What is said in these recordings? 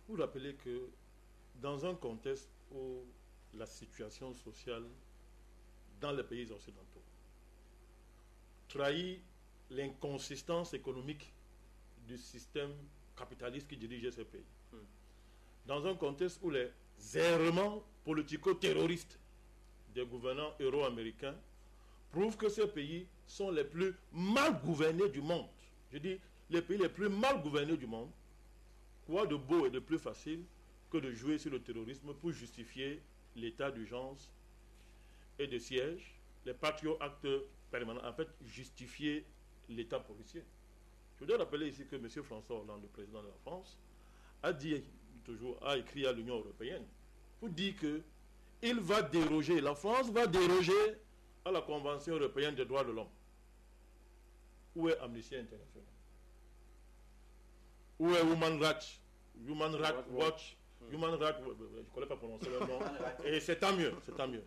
vous rappelez que dans un contexte où la situation sociale dans les pays occidentaux trahit l'inconsistance économique du système capitaliste qui dirigeait ces pays, dans un contexte où les errements politico-terroristes des gouvernants euro-américains prouvent que ces pays sont les plus mal gouvernés du monde. Je dis les pays les plus mal gouvernés du monde. Quoi de beau et de plus facile que de jouer sur le terrorisme pour justifier l'état d'urgence et de siège, les Patriot Acts permanents, en fait, justifier l'état policier. Je voudrais rappeler ici que M. François Hollande, le président de la France, a écrit à l'Union européenne pour dire que il va déroger, la France va déroger à la Convention européenne des droits de l'homme. Où est Amnesty International? Où est Human Rights Watch? Human Rights, je ne connais pas prononcer le nom. Et c'est tant mieux, c'est tant mieux.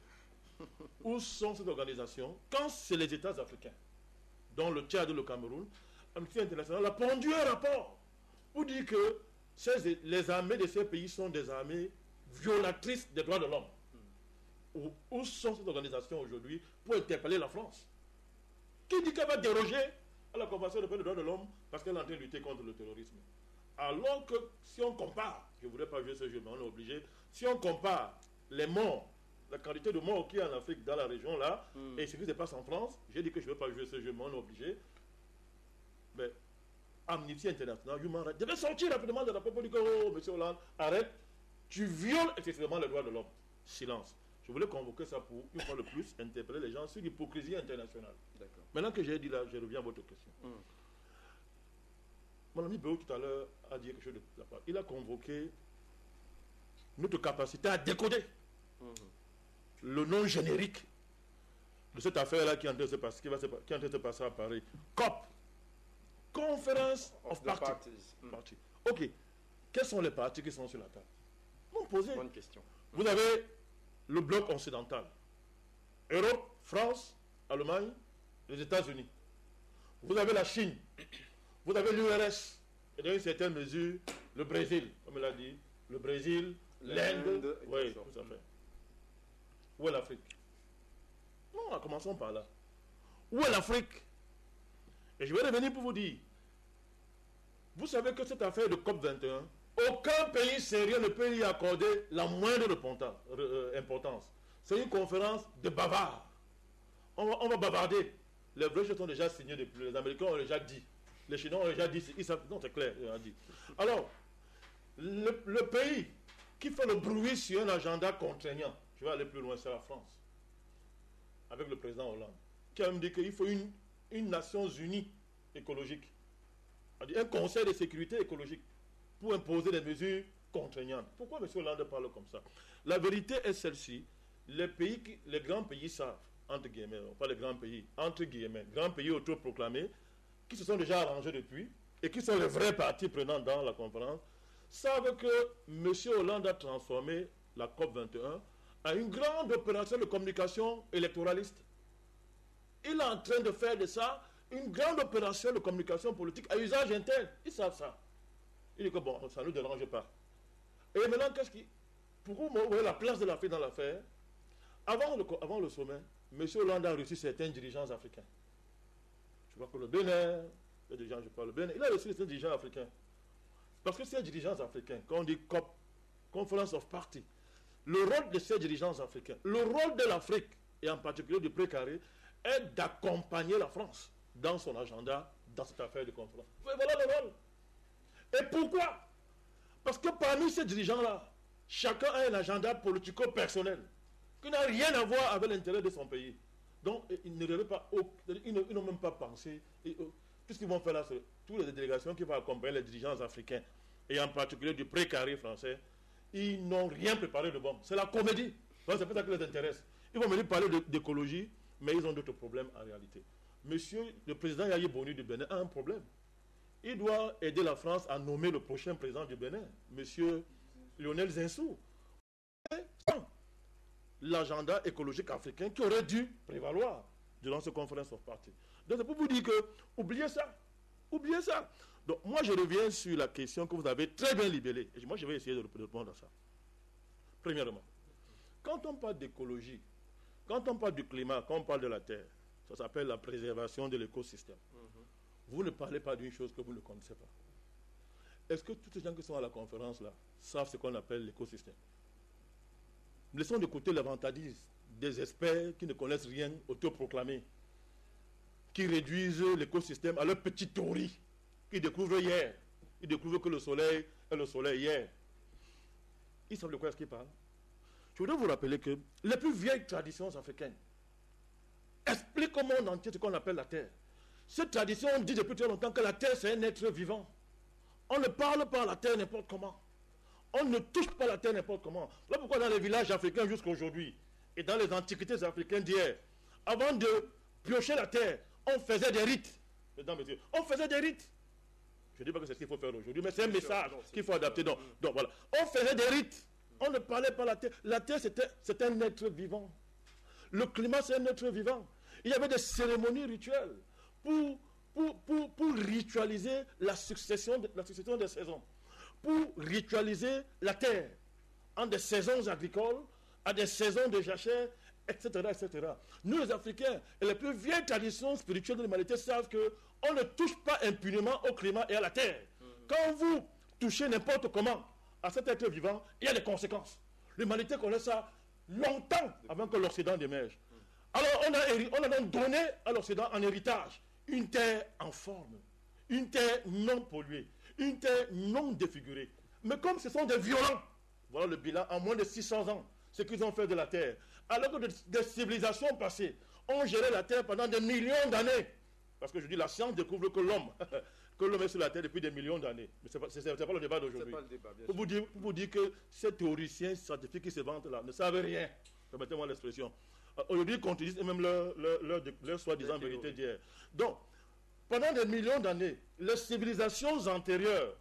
Où sont ces organisations? Quand c'est les États africains, dont le Tchad et le Cameroun, Amnesty International a pondu un rapport pour dire que les armées de ces pays sont des armées violatrices des droits de l'homme. Où sont ces organisations aujourd'hui pour interpeller la France? Qui dit qu'elle va déroger à la Convention européenne des droits de l'homme parce qu'elle est en train de lutter contre le terrorisme? Alors que si on compare, je ne voudrais pas jouer ce jeu, mais on est obligé, si on compare les morts, la quantité de morts qu'il y a en Afrique, dans la région là, et ce qui se passe en France, j'ai dit que je ne veux pas jouer ce jeu, mais on est obligé. Mais Amnesty International, Human Rights, devait sortir rapidement de la propos du oh, monsieur Hollande, arrête, tu violes excessivement les droits de l'homme. Silence. Je voulais convoquer ça pour, une fois de plus, interpeller les gens sur l'hypocrisie internationale. Maintenant que j'ai dit là, je reviens à votre question. Mon ami Béo tout à l'heure a dit quelque chose de la part. Il a convoqué notre capacité à décoder le nom générique de cette affaire-là qui est en train de se passer, qui est en train de se passer à Paris. COP, Conference of Parties. Ok. Quels sont les partis qui sont sur la table? Vous me posez. Bonne question. Vous avez le bloc occidental. Europe, France, Allemagne, les États-Unis. Vous avez la Chine. Vous avez l'URSS. Et dans une certaine mesure, le Brésil, comme il a dit. Le Brésil, l'Inde. Oui, tout à fait. Où est l'Afrique? Non, commençons par là. Où est l'Afrique? Et je vais revenir pour vous dire. Vous savez que cette affaire de COP21, aucun pays sérieux ne peut y accorder la moindre importance. C'est une conférence de bavards. On va bavarder. Les vrais choses sont déjà signés depuis. Les Américains ont déjà dit. Les Chinois ont déjà dit. Non, c'est clair. Ils ont dit. Alors, le pays qui fait le bruit sur un agenda contraignant, je vais aller plus loin, c'est la France. Avec le président Hollande. Qui a même dit qu'il faut une Nations Unies écologique. Un conseil de sécurité écologique. Pour imposer des mesures contraignantes. Pourquoi M. Hollande parle comme ça? La vérité est celle-ci. Les grands pays savent, entre guillemets, pas les grands pays, entre guillemets, grands pays autoproclamés, qui se sont déjà arrangés depuis, et qui sont les vrais partis prenants dans la conférence, savent que M. Hollande a transformé la COP21 en une grande opération de communication électoraliste. Il est en train de faire de ça une grande opération de communication politique à usage interne. Ils savent ça. Il dit que bon, ça ne nous dérange pas. Et maintenant, pourquoi vous voyez la place de l'Afrique dans l'affaire? Avant le sommet, M. Hollande a reçu certains dirigeants africains. Je crois que le Bénin, les dirigeants, je parle le Bénin, il a reçu certains dirigeants africains. Parce que ces dirigeants africains, quand on dit COP, Conference of Parties, le rôle de ces dirigeants africains, le rôle de l'Afrique, et en particulier du précaré, est d'accompagner la France dans son agenda, dans cette affaire de conférence. Voilà le rôle. Et pourquoi? Parce que parmi ces dirigeants-là, chacun a un agenda politico-personnel qui n'a rien à voir avec l'intérêt de son pays. Donc, ils n'ont même pas pensé. Tout ce qu'ils vont faire là, c'est toutes les délégations qui vont accompagner les dirigeants africains, et en particulier du précaré français, ils n'ont rien préparé de bon. C'est la comédie. C'est pas ça qui les intéresse. Ils vont venir parler d'écologie, mais ils ont d'autres problèmes en réalité. Monsieur le président Yahya Boni du Bénin a un problème. Il doit aider la France à nommer le prochain président du Bénin, monsieur Lionel Zinsou. L'agenda écologique africain qui aurait dû prévaloir durant cette conférence of parties. Donc c'est pour vous dire que, oubliez ça. Oubliez ça. Donc, moi, je reviens sur la question que vous avez très bien libellée. Et moi, je vais essayer de répondre à ça. Premièrement, quand on parle d'écologie, quand on parle du climat, quand on parle de la terre, ça s'appelle la préservation de l'écosystème. Vous ne parlez pas d'une chose que vous ne connaissez pas. Est-ce que tous ces gens qui sont à la conférence là savent ce qu'on appelle l'écosystème? Laissons de côté l'avantagiste des experts qui ne connaissent rien, autoproclamés, qui réduisent l'écosystème à leur petite théorie, qui découvrent hier. Ils découvrent que le soleil est le soleil hier. Ils savent de quoi est-ce qu'ils parlent. Je voudrais vous rappeler que les plus vieilles traditions africaines expliquent au monde entier ce qu'on appelle la terre. Cette tradition dit depuis très longtemps que la terre c'est un être vivant. On ne parle pas à la terre n'importe comment. On ne touche pas la terre n'importe comment. Voilà pourquoi dans les villages africains jusqu'à aujourd'hui, et dans les antiquités africaines d'hier, avant de piocher la terre, on faisait des rites. Mesdames, messieurs, on faisait des rites. Je ne dis pas que c'est ce qu'il faut faire aujourd'hui, mais c'est un message qu'il faut adapter. Donc voilà. On faisait des rites. On ne parlait pas à la terre. La terre, c'est un être vivant. Le climat, c'est un être vivant. Il y avait des cérémonies rituelles pour ritualiser la succession des saisons. Pour ritualiser la terre en des saisons agricoles, à des saisons de jachère, etc., etc. Nous, les Africains, et les plus vieilles traditions spirituelles de l'humanité savent qu'on ne touche pas impunément au climat et à la terre. Quand vous touchez n'importe comment à cet être vivant, il y a des conséquences. L'humanité connaît ça longtemps avant que l'Occident émerge. Alors, on a donc donné à l'Occident en héritage une terre en forme, une terre non polluée, une terre non défigurée. Mais comme ce sont des violents, voilà le bilan en moins de 600 ans, ce qu'ils ont fait de la terre. Alors que des civilisations passées ont géré la terre pendant des millions d'années. Parce que je dis, la science découvre que l'homme est sur la terre depuis des millions d'années. Mais ce n'est pas le débat d'aujourd'hui. Pour vous dire que ces théoriciens scientifiques qui se vantent là ne savent rien. Permettez-moi l'expression. Aujourd'hui, ils contredisent même leur soi-disant vérité d'hier. Donc, pendant des millions d'années, les civilisations antérieures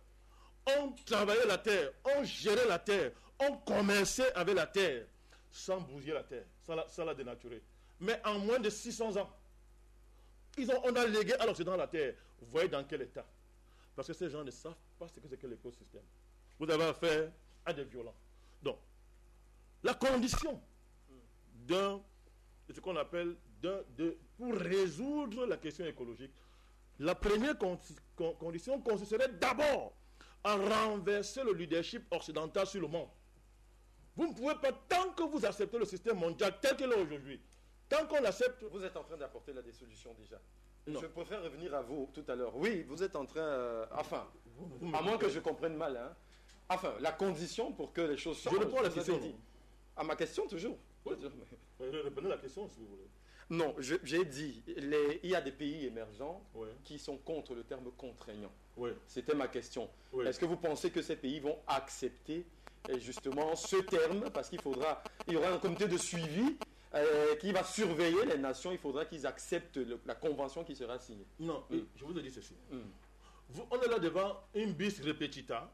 ont travaillé la terre, ont géré la terre, ont commercé avec la terre, sans bousiller la terre, sans la dénaturer. Mais en moins de 600 ans, on a légué à l'Occident la terre. Vous voyez dans quel état? Parce que ces gens ne savent pas ce que c'est que l'écosystème. Vous avez affaire à des violents. Donc, la condition de ce qu'on appelle pour résoudre la question écologique, la première condition consisterait d'abord à renverser le leadership occidental sur le monde. Vous ne pouvez pas, tant que vous acceptez le système mondial tel qu'il est aujourd'hui, tant qu'on accepte... Vous êtes en train d'apporter la dissolution déjà. Non. Je préfère revenir à vous tout à l'heure. Oui, vous êtes en train... à moins que je comprenne mal. Hein. Enfin, la condition pour que les choses changent... Je réponds à la question. À ma question, toujours. Oui. Répondez la question, si vous voulez. Non, j'ai dit, il y a des pays émergents qui sont contre le terme contraignant. Oui. C'était ma question. Oui. Est-ce que vous pensez que ces pays vont accepter justement ce terme? Parce qu'il y aura un comité de suivi qui va surveiller les nations. Il faudra qu'ils acceptent la convention qui sera signée. Non, je vous ai dit ceci. On est là devant une bis repetita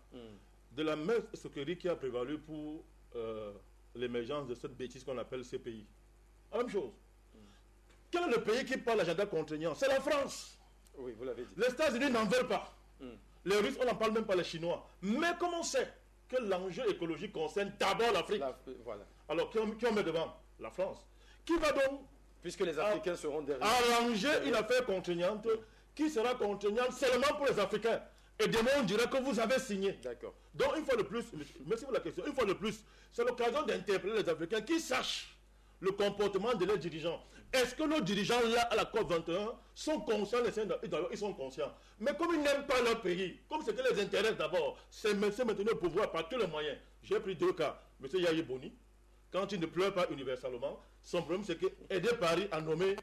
de la même escroquerie qui a prévalu pour l'émergence de cette bêtise qu'on appelle ces pays. La même chose. Quel est le pays qui parle l'agenda contraignant? C'est la France. Oui, vous l'avez dit. Les États-Unis n'en veulent pas. Les Russes, on n'en parle même pas, les Chinois. Mais comment on sait que l'enjeu écologique concerne d'abord l'Afrique? Voilà. Alors, qui on met devant? La France. Qui va donc, puisque les Africains seront derrière, arranger une affaire contraignante qui sera contraignante seulement pour les Africains? Et demain, on dira que vous avez signé. D'accord. Donc, une fois de plus, merci pour la question, une fois de plus, c'est l'occasion d'interpeller les Africains qui sachent le comportement de leurs dirigeants. Est-ce que nos dirigeants, là, à la COP21, sont conscients? Ils sont conscients. Mais comme ils n'aiment pas leur pays, comme ce qui les intéresse d'abord, c'est maintenir le pouvoir par tous les moyens. J'ai pris 2 cas. M. Yahya Boni, quand il ne pleure pas universellement, son problème, c'est qu'aider Paris à nommer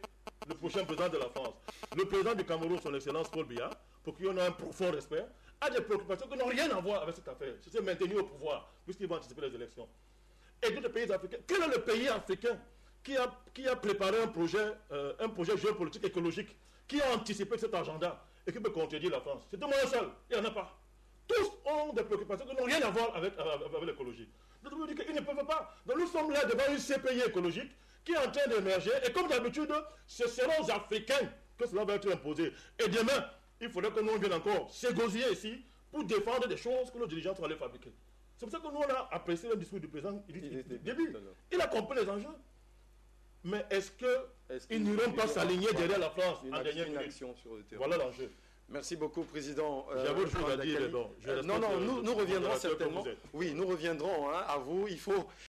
le prochain président de la France. Le président du Cameroun, son excellence Paul Biya, pour qui on a un profond respect, a des préoccupations qui n'ont rien à voir avec cette affaire. C'est se maintenir au pouvoir, puisqu'il va anticiper les élections. Et d'autres pays africains. Quel est le pays africain qui a préparé un projet géopolitique écologique, qui a anticipé cet agenda et qui peut contredire la France? C'est moi seul, il n'y en a pas. Tous ont des préoccupations qui n'ont rien à voir avec l'écologie. Donc vous dites qu'ils ne peuvent pas. Donc nous sommes là devant une CPI écologique qui est en train d'émerger, et comme d'habitude, ce seront aux Africains que cela va être imposé. Et demain, il faudrait que nous vienne encore s'égosiller ici pour défendre des choses que nos dirigeants sont allés fabriquer. C'est pour ça que nous, on a apprécié le discours du président. Il a compris les enjeux. Mais est-ce qu'ils n'iront pas s'aligner derrière la France en dernière minute? Voilà l'enjeu. Merci beaucoup, Président. J'avoue, je vous ai dit, non, nous reviendrons certainement. Oui, nous reviendrons à vous. Il faut